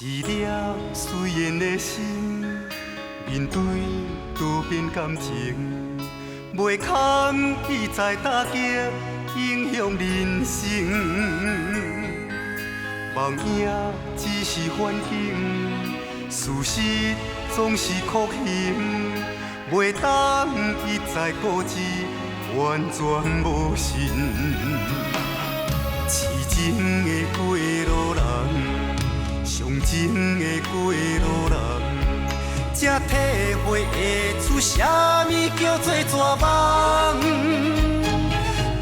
一粒随缘的心，面对多变感情，袂堪伊在打击，影响人生。梦影只是幻境，事实总是酷刑，袂当一再固执，完全无心。痴情的过路人，伤情的过路人，才体会会出啥物叫做绝望。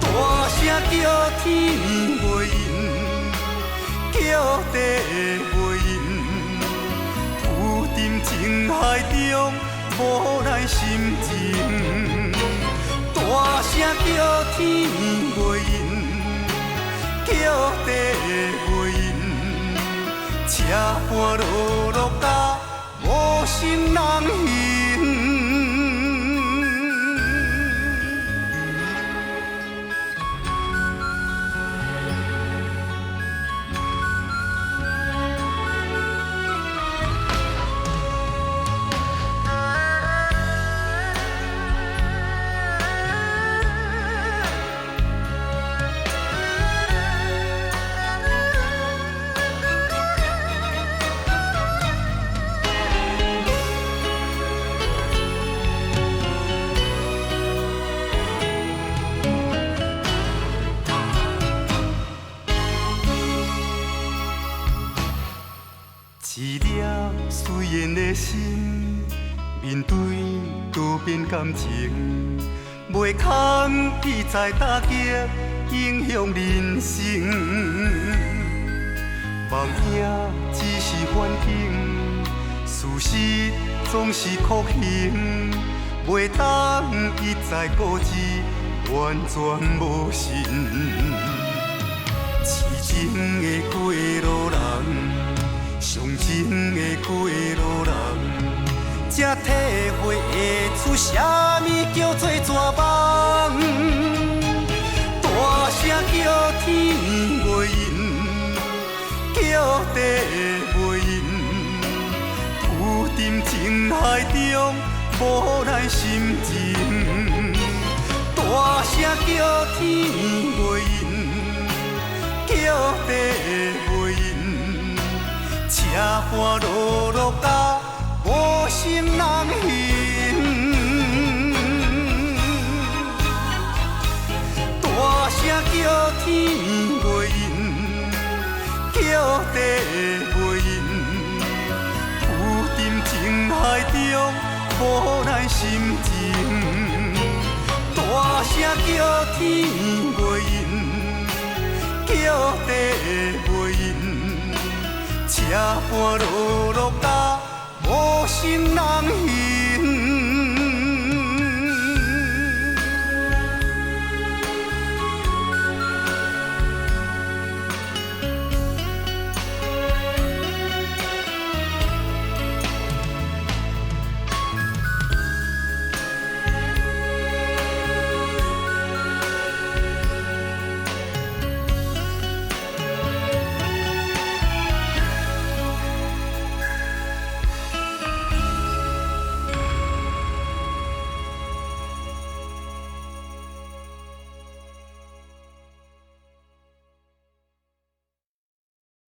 大声叫天袂应，叫地袂应，浮沉情海中无奈心情。大声叫天袂应，叫地袂应，车半路落甲无心人行。一粒随缘的心，面对多变感情，袂堪伊在打击，影响人生。梦影只是幻境，事实总是酷刑，袂当一再固执，完全无心。痴情的过路人，伤情的过路人，才体会会出啥物叫做绝望。大声叫天袂应，叫地袂应，浮沉情海中无奈心情。大声叫天袂应，叫地袂应，车半路落甲无心人行。大声叫天袂应，叫地袂应，浮沉情海中无奈心情。大声叫天袂应，叫地袂应，车半路落甲无心人行。